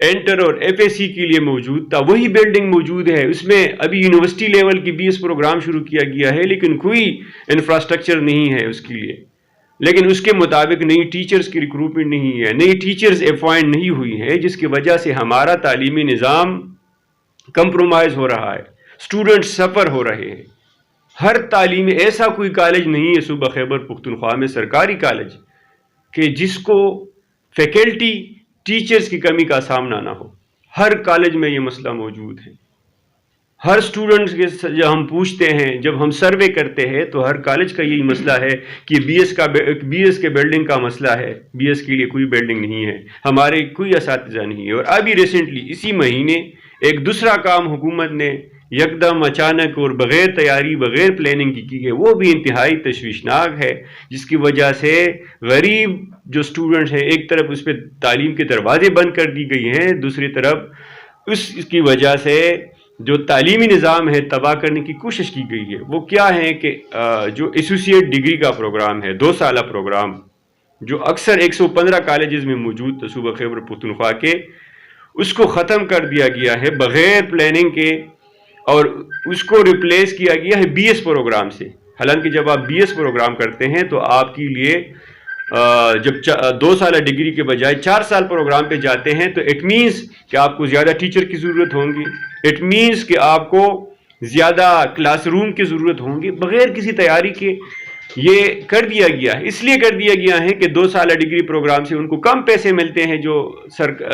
Inter اور FSC کے لیے موجود تھا، وہی بلڈنگ موجود ہے. اس میں ابھی یونیورسٹی لیول کی BS پروگرام شروع کیا گیا ہے، لیکن کوئی انفراسٹرکچر نہیں ہے اس کے لیے. لیکن اس کے مطابق نئی ٹیچرز کی ریکروٹمنٹ نہیں ہے، نئی ٹیچرز اپوائنٹ نہیں ہوئی ہیں، جس کی وجہ سے ہمارا تعلیمی نظام کمپرومائز ہو رہا ہے. اسٹوڈنٹ سفر ہو رہے ہیں. ہر تعلیم ایسا کوئی کالج نہیں ہے صوبہ خیبر پختونخوا میں، سرکاری کالج، کہ جس کو فیکلٹی ٹیچرز کی کمی کا سامنا نہ ہو. ہر کالج میں یہ مسئلہ موجود ہے. ہر اسٹوڈنٹ کے جب ہم پوچھتے ہیں، جب ہم سروے کرتے ہیں، تو ہر کالج کا یہی مسئلہ ہے کہ BS کے بلڈنگ کا مسئلہ ہے. BS کے لیے کوئی بلڈنگ نہیں ہے، ہمارے کوئی اساتذہ نہیں ہے. اور ابھی ریسنٹلی اسی مہینے ایک دوسرا کام حکومت نے یکدم اچانک اور بغیر تیاری بغیر پلاننگ کی ہے، وہ بھی انتہائی تشویشناک ہے، جس کی وجہ سے غریب جو اسٹوڈنٹس ہیں، ایک طرف اس پہ تعلیم کے دروازے بند کر دی گئی ہیں، دوسری طرف اس کی وجہ سے جو تعلیمی نظام ہے تباہ کرنے کی کوشش کی گئی ہے. وہ کیا ہے کہ جو ایسوسیٹ ڈگری کا پروگرام ہے، 2 سالہ پروگرام، جو اکثر 115 کالجز میں موجود تھا صوبہ خیبر پختونخوا کے، اس کو ختم کر دیا گیا ہے بغیر پلاننگ کے، اور اس کو ریپلیس کیا گیا ہے BS پروگرام سے. حالانکہ جب آپ BS پروگرام کرتے ہیں تو آپ کے لیے جب 2 سالہ ڈگری کے بجائے 4 سال پروگرام پہ جاتے ہیں، تو اٹ مینس کہ آپ کو زیادہ ٹیچر کی ضرورت ہوں گی، اٹ مینس کہ آپ کو زیادہ کلاس روم کی ضرورت ہوں گی. بغیر کسی تیاری کے یہ کر دیا گیا ہے. اس لیے کر دیا گیا ہے کہ 2 سالہ ڈگری پروگرام سے ان کو کم پیسے ملتے ہیں. جو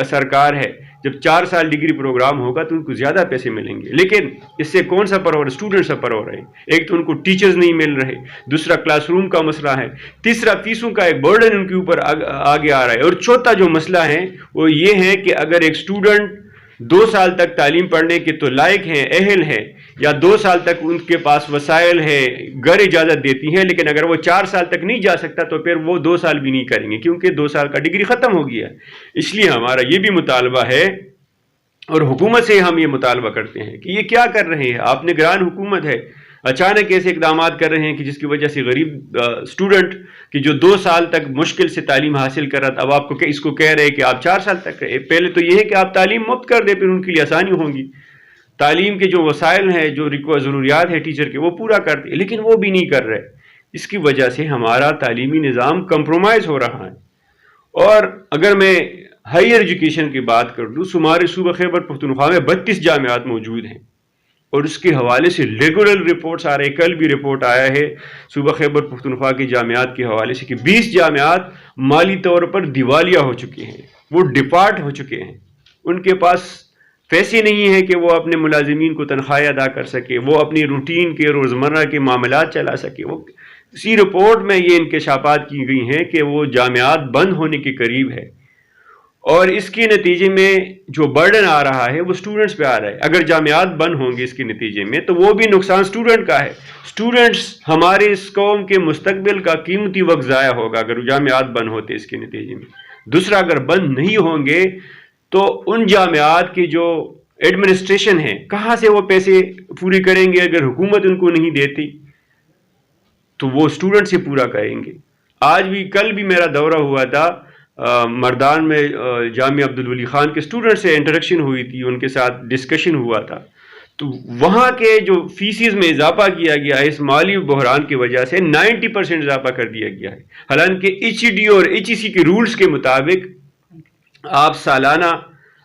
سرکار ہے، جب 4 سال ڈگری پروگرام ہوگا تو ان کو زیادہ پیسے ملیں گے. لیکن اس سے کون سفر ہو رہا ہے؟ اسٹوڈنٹ سفر ہو رہے ہیں. ایک تو ان کو ٹیچرز نہیں مل رہے، دوسرا کلاس روم کا مسئلہ ہے، تیسرا فیسوں کا ایک برڈن ان کے اوپر آگے آ رہا ہے، اور چوتھا جو مسئلہ ہے وہ یہ ہے کہ اگر ایک اسٹوڈنٹ 2 سال تک تعلیم پڑھنے کے تو لائق ہیں، اہل ہیں، یا 2 سال تک ان کے پاس وسائل ہیں، گھر اجازت دیتی ہیں، لیکن اگر وہ 4 سال تک نہیں جا سکتا تو پھر وہ 2 سال بھی نہیں کریں گے، کیونکہ 2 سال کا ڈگری ختم ہو گیا. اس لیے ہمارا یہ بھی مطالبہ ہے، اور حکومت سے ہم یہ مطالبہ کرتے ہیں کہ یہ کیا کر رہے ہیں. آپ نگران حکومت ہے، اچانک ایسے اقدامات کر رہے ہیں کہ جس کی وجہ سے غریب اسٹوڈنٹ کی جو 2 سال تک مشکل سے تعلیم حاصل کر رہا تھا، اب آپ کو اس کو کہہ رہے ہیں کہ آپ 4 سال تک رہے. پہلے تو یہ ہے کہ آپ تعلیم مفت کر دیں، پھر ان کے لیے آسانی ہوگی. تعلیم کے جو وسائل ہیں، جو ضروریات ہے ٹیچر کے، وہ پورا کر دیں، لیکن وہ بھی نہیں کر رہے. اس کی وجہ سے ہمارا تعلیمی نظام کمپرومائز ہو رہا ہے. اور اگر میں ہائر ایجوکیشن کی بات کر لوں، ہمارے صوبہ خیبر پختونخوا میں 32 جامعات موجود ہیں، اور اس کے حوالے سے ریگولر رپورٹس آ رہے ہیں. کل بھی رپورٹ آیا ہے صوبہ خیبر پختونخوا کی جامعات کے حوالے سے کہ 20 جامعات مالی طور پر دیوالیہ ہو چکی ہیں، وہ ڈپارٹ ہو چکے ہیں. ان کے پاس پیسے نہیں ہیں کہ وہ اپنے ملازمین کو تنخواہیں ادا کر سکے، وہ اپنی روٹین کے روزمرہ کے معاملات چلا سکے. وہ اسی رپورٹ میں یہ انکشافات کی گئی ہیں کہ وہ جامعات بند ہونے کے قریب ہے، اور اس کے نتیجے میں جو برڈن آ رہا ہے وہ سٹوڈنٹس پہ آ رہا ہے. اگر جامعات بند ہوں گے اس کے نتیجے میں تو وہ بھی نقصان سٹوڈنٹ کا ہے. سٹوڈنٹس ہمارے اس قوم کے مستقبل کا قیمتی وقت ضائع ہوگا اگر جامعات بند ہوتے اس کے نتیجے میں. دوسرا، اگر بند نہیں ہوں گے تو ان جامعات کی جو ایڈمنسٹریشن ہے کہاں سے وہ پیسے پوری کریں گے؟ اگر حکومت ان کو نہیں دیتی تو وہ سٹوڈنٹ سے پورا کریں گے. آج بھی کل بھی میرا دورہ ہوا تھا مردان میں، جامعہ عبدالولی خان کے سٹوڈنٹ سے انٹریکشن ہوئی تھی، ان کے ساتھ ڈسکشن ہوا تھا. تو وہاں کے جو فیسز میں اضافہ کیا گیا ہے اس مالی بحران کی وجہ سے 90% اضافہ کر دیا گیا ہے. حالانکہ HED اور HEC کے رولز کے مطابق آپ سالانہ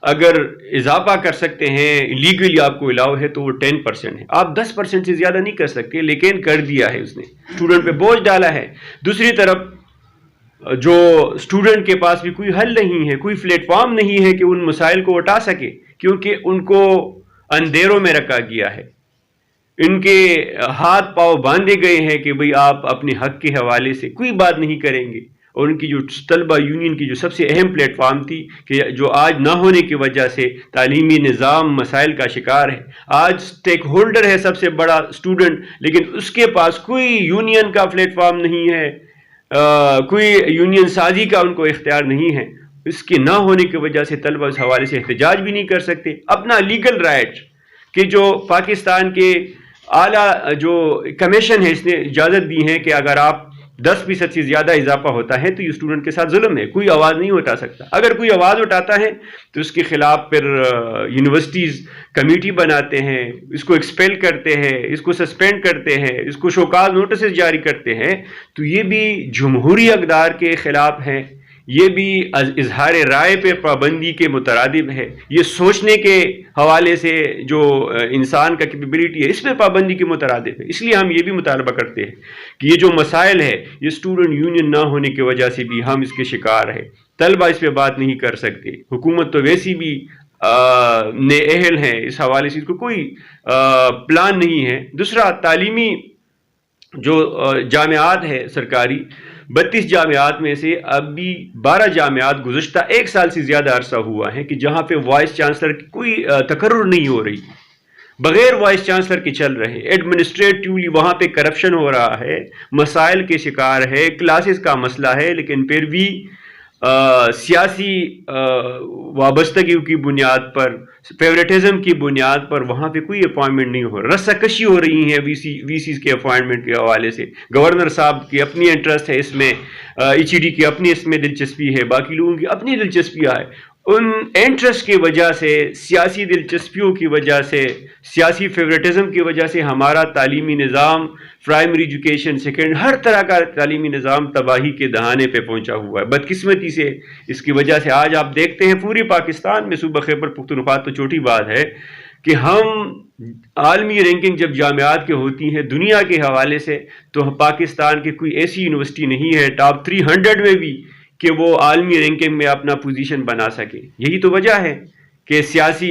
اگر اضافہ کر سکتے ہیں، لیگلی آپ کو الاؤ ہے تو وہ 10% ہے. آپ 10% سے زیادہ نہیں کر سکتے، لیکن کر دیا ہے اس نے، اسٹوڈنٹ پہ بوجھ ڈالا ہے. دوسری طرف جو اسٹوڈنٹ کے پاس بھی کوئی حل نہیں ہے، کوئی پلیٹ فارم نہیں ہے کہ ان مسائل کو اٹھا سکے، کیونکہ ان کو اندھیروں میں رکھا گیا ہے. ان کے ہاتھ پاؤں باندھے گئے ہیں کہ بھئی آپ اپنے حق کے حوالے سے کوئی بات نہیں کریں گے. اور ان کی جو طلبہ یونین کی جو سب سے اہم پلیٹ فارم تھی کہ جو آج نہ ہونے کی وجہ سے تعلیمی نظام مسائل کا شکار ہے. آج سٹیک ہولڈر ہے سب سے بڑا اسٹوڈنٹ، لیکن اس کے پاس کوئی یونین کا پلیٹ فارم نہیں ہے، کوئی یونین سازی کا ان کو اختیار نہیں ہے. اس کے نہ ہونے کی وجہ سے طلبہ اس حوالے سے احتجاج بھی نہیں کر سکتے. اپنا لیگل رائٹ کہ جو پاکستان کے اعلیٰ جو کمیشن ہے اس نے اجازت دی ہے کہ اگر آپ 10% سے زیادہ اضافہ ہوتا ہے تو یہ اسٹوڈنٹ کے ساتھ ظلم ہے. کوئی آواز نہیں اٹھا سکتا. اگر کوئی آواز اٹھاتا ہے تو اس کے خلاف پھر یونیورسٹیز کمیٹی بناتے ہیں, اس کو ایکسپیل کرتے ہیں, اس کو سسپینڈ کرتے ہیں, اس کو شوکاز نوٹسز جاری کرتے ہیں. تو یہ بھی جمہوری اقدار کے خلاف ہے, یہ بھی اظہار رائے پہ پابندی کے مترادف ہے, یہ سوچنے کے حوالے سے جو انسان کا کیپیبلٹی ہے اس پہ پابندی کے مترادف ہے. اس لیے ہم یہ بھی مطالبہ کرتے ہیں کہ یہ جو مسائل ہے یہ اسٹوڈنٹ یونین نہ ہونے کی وجہ سے بھی ہم اس کے شکار ہیں. طلبہ اس پہ بات نہیں کر سکتے, حکومت تو ویسی بھی اہل ہیں, اس حوالے سے اس کو کوئی پلان نہیں ہے. دوسرا, تعلیمی جو جامعات ہے سرکاری, 32 جامعات میں سے ابھی 12 جامعات گزشتہ 1 سال سے زیادہ عرصہ ہوا ہے کہ جہاں پہ وائس چانسلر کی کوئی تقرر نہیں ہو رہی, بغیر وائس چانسلر کے چل رہے. ایڈمنسٹریٹولی وہاں پہ کرپشن ہو رہا ہے, مسائل کے شکار ہے, کلاسز کا مسئلہ ہے, لیکن پھر بھی سیاسی وابستگی کی بنیاد پر, فیوریٹزم کی بنیاد پر وہاں پہ کوئی اپوائنٹمنٹ نہیں ہو رہا. رسہ کشی ہو رہی ہے وی سیز کے اپوائنٹمنٹ کے حوالے سے. گورنر صاحب کی اپنی انٹرسٹ ہے اس میں, ایچ ای ڈی کی اپنی اس میں دلچسپی ہے, باقی لوگوں کی اپنی دلچسپیاں ہے. ان انٹرسٹ کی وجہ سے, سیاسی دلچسپیوں کی وجہ سے, سیاسی فیوریٹزم کی وجہ سے ہمارا تعلیمی نظام, پرائمری ایجوکیشن, سیکنڈ, ہر طرح کا تعلیمی نظام تباہی کے دہانے پہ پہنچا ہوا ہے. بدقسمتی سے اس کی وجہ سے آج آپ دیکھتے ہیں پورے پاکستان میں, صوبہ خیبر پختونخوا تو چھوٹی بات ہے کہ ہم عالمی رینکنگ جب جامعات کے ہوتی ہیں دنیا کے حوالے سے, تو پاکستان کی کوئی ایسی یونیورسٹی نہیں ہے ٹاپ 300 میں بھی کہ وہ عالمی رینکنگ میں اپنا پوزیشن بنا سکے. یہی تو وجہ ہے کہ سیاسی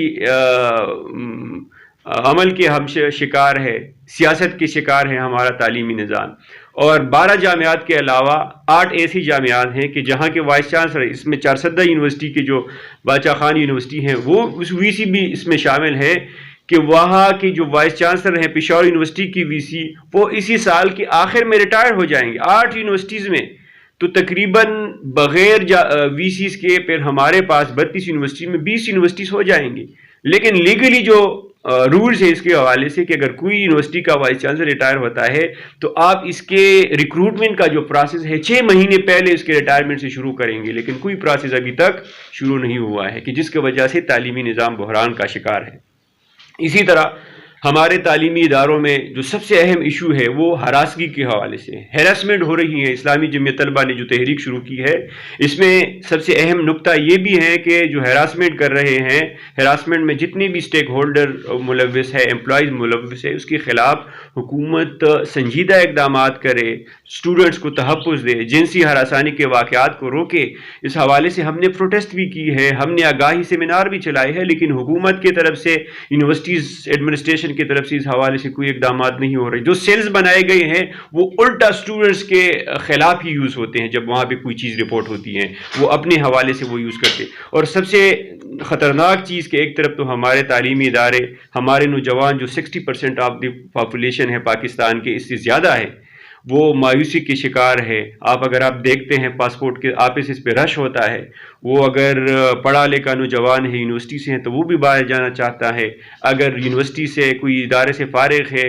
عمل کے ہم شکار ہے, سیاست کے شکار ہے ہمارا تعلیمی نظام. اور 12 جامعات کے علاوہ 8 ایسی جامعات ہیں کہ جہاں کے وائس چانسلر, اس میں چارسدہ یونیورسٹی کے جو باچا خان یونیورسٹی ہیں وہ اس وی سی بھی اس میں شامل ہے کہ وہاں کی جو وائس چانسلر ہیں پشاور یونیورسٹی کی وی سی, وہ اسی سال کے آخر میں ریٹائر ہو جائیں گے. 8 یونیورسٹیز میں تو تقریباً بغیر وی سیز کے پھر ہمارے پاس 32 یونیورسٹی میں 20 یونیورسٹیز ہو جائیں گی. لیکن لیگلی جو رولز ہے اس کے حوالے سے کہ اگر کوئی یونیورسٹی کا وائس چانسلر ریٹائر ہوتا ہے تو آپ اس کے ریکروٹمنٹ کا جو پروسیس ہے 6 مہینے پہلے اس کے ریٹائرمنٹ سے شروع کریں گے, لیکن کوئی پروسیس ابھی تک شروع نہیں ہوا ہے کہ جس کی وجہ سے تعلیمی نظام بحران کا شکار ہے. اسی طرح ہمارے تعلیمی اداروں میں جو سب سے اہم ایشو ہے وہ ہراسگی کے حوالے سے, ہیراسمنٹ ہو رہی ہے. اسلامی جمعیت طلبہ نے جو تحریک شروع کی ہے اس میں سب سے اہم نقطہ یہ بھی ہے کہ جو ہراسمنٹ کر رہے ہیں, ہراسمنٹ میں جتنے بھی اسٹیک ہولڈر ملوث ہے, امپلائیز ملوث ہے, اس کے خلاف حکومت سنجیدہ اقدامات کرے, اسٹوڈنٹس کو تحفظ دے, جنسی ہراسانی کے واقعات کو روکے. اس حوالے سے ہم نے پروٹیسٹ بھی کی ہے, ہم نے آگاہی سیمینار بھی چلائے ہیں, لیکن حکومت کی طرف سے, یونیورسٹیز ایڈمنسٹریشن کی طرف سے اس حوالے سے کوئی اقدامات نہیں ہو رہے. جو سیلز بنائے گئے ہیں وہ الٹا اسٹوڈنٹس کے خلاف ہی یوز ہوتے ہیں. جب وہاں پہ کوئی چیز رپورٹ ہوتی ہے وہ اپنے حوالے سے وہ یوز کرتے. اور سب سے خطرناک چیز کہ ایک طرف تو ہمارے تعلیمی ادارے, ہمارے نوجوان جو 60% آف دی پاپولیشن ہے پاکستان کے, اس سے زیادہ ہے, وہ مایوسی کے شکار ہے. اگر آپ دیکھتے ہیں پاسپورٹ کے آفس اس پہ رش ہوتا ہے, وہ اگر پڑھا لکھا نوجوان ہے یونیورسٹی سے ہیں تو وہ بھی باہر جانا چاہتا ہے. اگر یونیورسٹی سے کوئی ادارے سے فارغ ہے,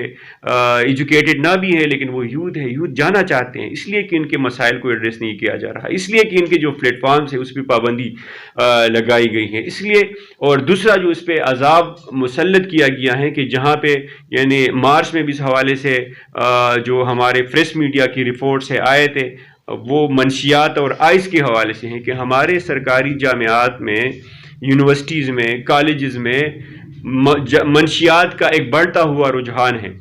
ایجوکیٹڈ نہ بھی ہے, لیکن وہ یوتھ ہے, یوتھ جانا چاہتے ہیں, اس لیے کہ ان کے مسائل کو ایڈریس نہیں کیا جا رہا, اس لیے کہ ان کے جو پلیٹ فارمز ہیں اس پہ پابندی لگائی گئی ہے, اس لیے. اور دوسرا جو اس پہ عذاب مسلط کیا گیا ہے کہ جہاں پہ یعنی مارچ میں بھی اس حوالے سے جو ہمارے پریس میڈیا کی رپورٹس ہے آئے تھے, وہ منشیات اور آئس کے حوالے سے ہیں کہ ہمارے سرکاری جامعات میں, یونیورسٹیز میں, کالجز میں منشیات کا ایک بڑھتا ہوا رجحان ہے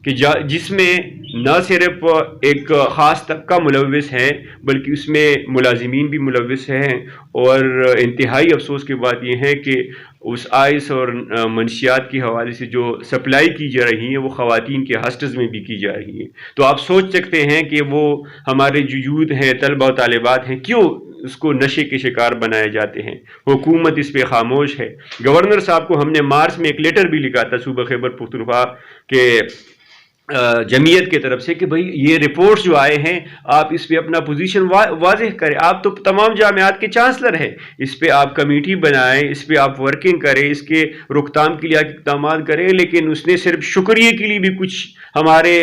کہ جس میں نہ صرف ایک خاص طبقہ ملوث ہے بلکہ اس میں ملازمین بھی ملوث ہیں. اور انتہائی افسوس کی بات یہ ہے کہ اس آئس اور منشیات کے حوالے سے جو سپلائی کی جا رہی ہیں وہ خواتین کے ہاسٹلز میں بھی کی جا رہی ہیں. تو آپ سوچ سکتے ہیں کہ وہ ہمارے جو یوتھ ہیں, طلبہ و طالبات ہیں, کیوں اس کو نشے کے شکار بنائے جاتے ہیں. حکومت اس پہ خاموش ہے. گورنر صاحب کو ہم نے مارچ میں ایک لیٹر بھی لکھا تھا صوبہ خیبر پختونخوا کے جمعیت کی طرف سے کہ بھئی یہ رپورٹس جو آئے ہیں آپ اس پہ اپنا پوزیشن واضح کریں. آپ تو تمام جامعات کے چانسلر ہیں, اس پہ آپ کمیٹی بنائیں, اس پہ آپ ورکنگ کریں, اس کے روکتھام کے لیے اقدامات کریں. لیکن اس نے صرف شکریہ کے لیے بھی کچھ ہمارے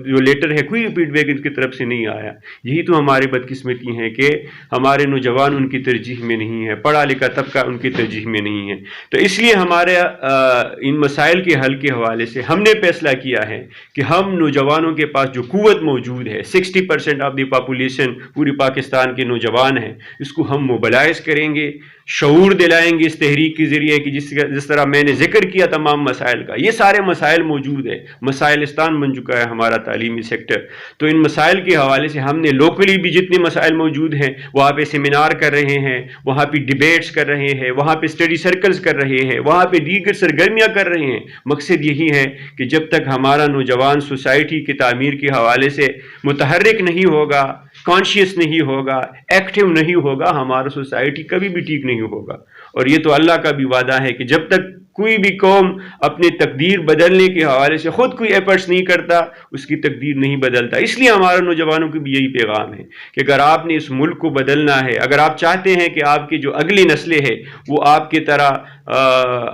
جو لیٹر ہے کوئی فیڈ بیک ان کی طرف سے نہیں آیا. یہی تو ہماری بدقسمتی ہے کہ ہمارے نوجوان ان کی ترجیح میں نہیں ہے, پڑھا لکھا طبقہ ان کی ترجیح میں نہیں ہے. تو اس لیے ہمارے ان مسائل کے حل کے حوالے سے ہم نے فیصلہ کیا ہے کہ ہم نوجوانوں کے پاس جو قوت موجود ہے, 60% آف دی پاپولیشن پوری پاکستان کے نوجوان ہیں, اس کو ہم موبلائز کریں گے, شعور دلائیں گے اس تحریک کے ذریعے کہ جس طرح میں نے ذکر کیا تمام مسائل کا. یہ سارے مسائل موجود ہیں, مسائلستان بن چکا ہے ہمارا تعلیمی سیکٹر. تو ان مسائل کے حوالے سے ہم نے لوکلی بھی جتنے مسائل موجود ہیں وہاں پہ سیمینار کر رہے ہیں, وہاں پہ ڈیبیٹس کر رہے ہیں, وہاں پہ اسٹڈی سرکلز کر رہے ہیں, وہاں پہ دیگر سرگرمیاں کر رہے ہیں. مقصد یہی ہے کہ جب تک ہمارا نوجوان سوسائٹی کی تعمیر کے حوالے سے متحرک نہیں ہوگا, کانشیس نہیں ہوگا, ایکٹیو نہیں ہوگا, ہمارا سوسائٹی کبھی بھی ٹھیک نہیں ہوگا. اور یہ تو اللہ کا بھی وعدہ ہے کہ جب تک کوئی بھی قوم اپنی تقدیر بدلنے کے حوالے سے خود کوئی ایفرٹس نہیں کرتا, اس کی تقدیر نہیں بدلتا. اس لیے ہمارے نوجوانوں کو بھی یہی پیغام ہے کہ اگر آپ نے اس ملک کو بدلنا ہے, اگر آپ چاہتے ہیں کہ آپ کی جو اگلی نسلیں ہیں وہ آپ کی طرح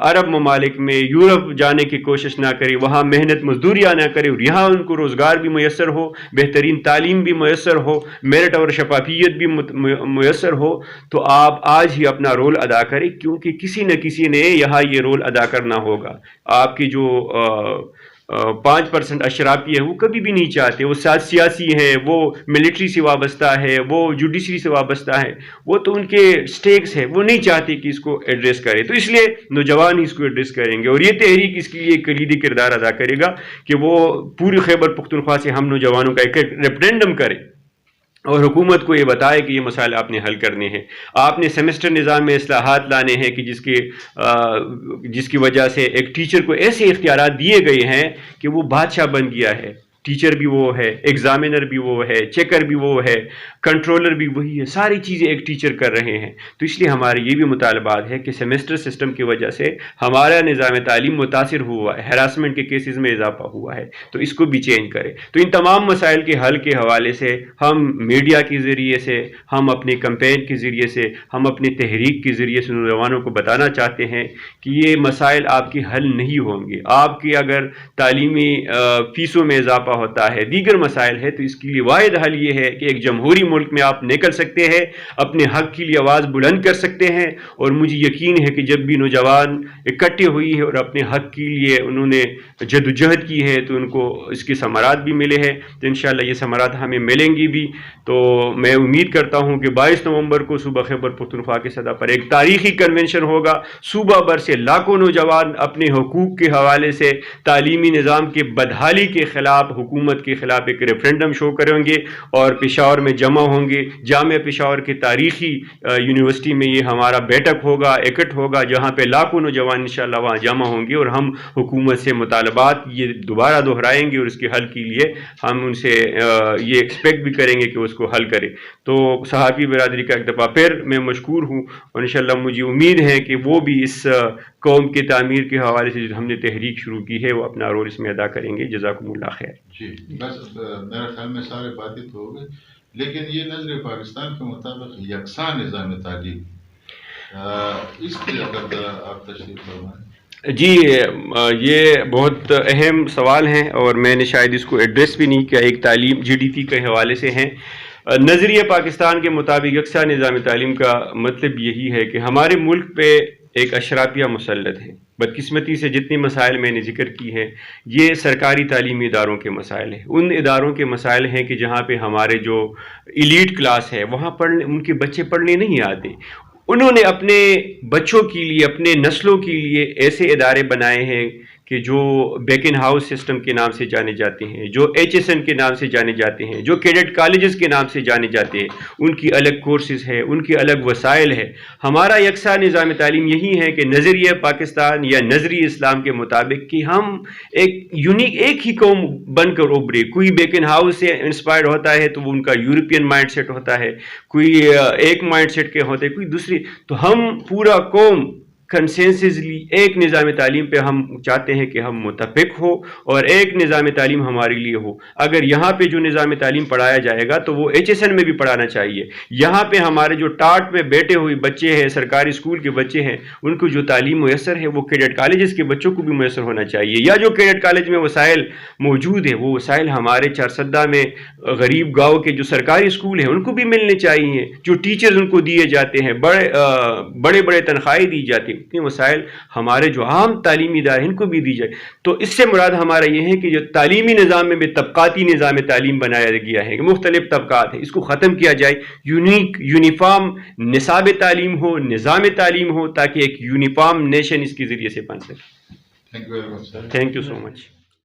عرب ممالک میں, یورپ جانے کی کوشش نہ کرے, وہاں محنت مزدوریاں نہ کرے اور یہاں ان کو روزگار بھی میسر ہو, بہترین تعلیم بھی میسر ہو, میرٹ اور شفافیت بھی میسر ہو, تو آپ آج ہی اپنا رول ادا کریں, کیونکہ کسی نہ کسی نے یہاں یہ رول ادا کرنا ہوگا. آپ کی جو 5% اشرافی ہے وہ کبھی بھی نہیں چاہتے, وہ سیاسی ہیں, وہ ملٹری سے وابستہ ہے, وہ جوڈیشری سے وابستہ ہے, وہ تو ان کے سٹیکس ہے, وہ نہیں چاہتے کہ اس کو ایڈریس کرے. تو اس لیے نوجوان ہی اس کو ایڈریس کریں گے, اور یہ تحریک اس کے لیے کلیدی کردار ادا کرے گا کہ وہ پوری خیبر پختونخوا سے ہم نوجوانوں کا ایک ریفرینڈم کرے اور حکومت کو یہ بتائے کہ یہ مسائل آپ نے حل کرنے ہیں. آپ نے سیمسٹر نظام میں اصلاحات لانے ہیں کہ جس کی وجہ سے ایک ٹیچر کو ایسے اختیارات دیے گئے ہیں کہ وہ بادشاہ بن گیا ہے. ٹیچر بھی وہ ہے, ایگزامینر بھی وہ ہے, چیکر بھی وہ ہے, کنٹرولر بھی وہی ہے, ساری چیزیں ایک ٹیچر کر رہے ہیں. تو اس لیے ہمارے یہ بھی مطالبات ہے کہ سیمسٹر سسٹم کی وجہ سے ہمارا نظام تعلیم متاثر ہوا ہے, ہراسمنٹ کے کیسز میں اضافہ ہوا ہے, تو اس کو بھی چینج کرے. تو ان تمام مسائل کے حل کے حوالے سے ہم میڈیا کے ذریعے سے, ہم اپنے کمپین کے ذریعے سے, ہم اپنی تحریک کے ذریعے سے نوجوانوں کو بتانا چاہتے ہیں کہ یہ مسائل آپ کے حل نہیں ہوں گے. آپ کی اگر تعلیمی فیسوں میں اضافہ ہوتا ہے, دیگر مسائل ہے, تو اس کے لیے واحد حل یہ ہے کہ ایک جمہوری ملک میں آپ نکل سکتے ہیں, اپنے حق کے لیے آواز بلند کر سکتے ہیں. اور مجھے یقین ہے کہ جب بھی نوجوان اکٹھے ہوئی ہے اور اپنے حق کے لیے انہوں نے جدوجہد کی ہے تو ان کو اس کے ثمرات بھی ملے ہیں. تو انشاءاللہ یہ ثمرات ہمیں ملیں گی بھی. تو میں امید کرتا ہوں کہ 22 نومبر کو صوبہ خیبر پختونخوا کی سطح پر ایک تاریخی کنونشن ہوگا. صوبہ بھر سے لاکھوں نوجوان اپنے حقوق کے حوالے سے تعلیمی نظام کے بدحالی کے خلاف, حکومت کے خلاف ایک ریفرینڈم شو کریں گے اور پشاور میں جمع ہوں گے. جامعہ پشاور کی تاریخی یونیورسٹی میں یہ ہمارا بیٹھک ہوگا, ایکٹ ہوگا, جہاں پہ لاکھوں نوجوان انشاءاللہ وہاں جمع ہوں گے, اور ہم حکومت سے مطالبات یہ دوبارہ دہرائیں گے اور اس کے حل کے لیے ہم ان سے یہ ایکسپیکٹ بھی کریں گے کہ اس کو حل کرے. تو صحافی برادری کا ایک دفعہ پھر میں مشکور ہوں, اور انشاءاللہ مجھے امید ہے کہ وہ بھی اس قوم کی تعمیر کے حوالے سے جو ہم نے تحریک شروع کی ہے وہ اپنا رول اس میں ادا کریں گے. جزاکم اللہ خیر. جی بس میرا خیال میں سارے باتیں تو ہو گئے, لیکن یہ نظر پاکستان کے مطابق یکساں نظام تعلیم, اس کی اگر آپ تشریح فرمائیں. جی یہ بہت اہم سوال ہیں اور میں نے شاید اس کو ایڈریس بھی نہیں کیا. ایک تعلیم جی ڈی پی کے حوالے سے ہیں. نظریہ پاکستان کے مطابق یکساں نظام تعلیم کا مطلب یہی ہے کہ ہمارے ملک پہ ایک اشرافیہ مسلط ہے. بدقسمتی سے جتنی مسائل میں نے ذکر کی ہیں یہ سرکاری تعلیمی اداروں کے مسائل ہیں. ان اداروں کے مسائل ہیں کہ جہاں پہ ہمارے جو ایلیٹ کلاس ہے وہاں ان کے بچے پڑھنے نہیں آتے. انہوں نے اپنے بچوں کے لیے, اپنے نسلوں کے لیے ایسے ادارے بنائے ہیں کہ جو بیکن ہاؤس سسٹم کے نام سے جانے جاتے ہیں, جو ایچ ایس این کے نام سے جانے جاتے ہیں, جو کیڈٹ کالجز کے نام سے جانے جاتے ہیں. ان کی الگ کورسز ہے, ان کی الگ وسائل ہے. ہمارا یکساں نظام تعلیم یہی ہے کہ نظریہ پاکستان یا نظری اسلام کے مطابق کہ ہم ایک یونیک, ایک ہی قوم بن کر ابھرے. کوئی بیکن ہاؤس سے انسپائرڈ ہوتا ہے تو وہ ان کا یورپین مائنڈ سیٹ ہوتا ہے, کوئی ایک مائنڈ سیٹ کے ہوتے, کوئی دوسری. تو ہم پورا قوم کنسنسسلی ایک نظام تعلیم پہ ہم چاہتے ہیں کہ ہم متفق ہو اور ایک نظام تعلیم ہمارے لیے ہو. اگر یہاں پہ جو نظام تعلیم پڑھایا جائے گا تو وہ HSN میں بھی پڑھانا چاہیے. یہاں پہ ہمارے جو ٹاٹ میں بیٹھے ہوئے بچے ہیں, سرکاری اسکول کے بچے ہیں, ان کو جو تعلیم میسر ہے وہ کیڈٹ کالجز کے بچوں کو بھی میسر ہونا چاہیے. یا جو کیڈٹ کالج میں وسائل موجود ہیں وہ وسائل ہمارے چارسدہ میں غریب گاؤں کے جو سرکاری اسکول ہیں ان کو بھی ملنے چاہیے. جو ٹیچرز ان کو دیے جاتے ہیں, بڑے بڑے تنخواہیں دی جاتی ہیں, اتنے وسائل ہمارے جو عام تعلیمی ادارے ان کو بھی دی جائے. تو اس سے مراد ہمارا یہ ہے کہ جو تعلیمی نظام میں بھی طبقاتی نظام تعلیم بنایا گیا ہے کہ مختلف طبقات ہیں, اس کو ختم کیا جائے. یونیفارم نصاب تعلیم ہو, نظام تعلیم ہو, تاکہ ایک یونیفارم نیشن اس کے ذریعے سے بن سکے. Thank you very much sir. Thank you so much.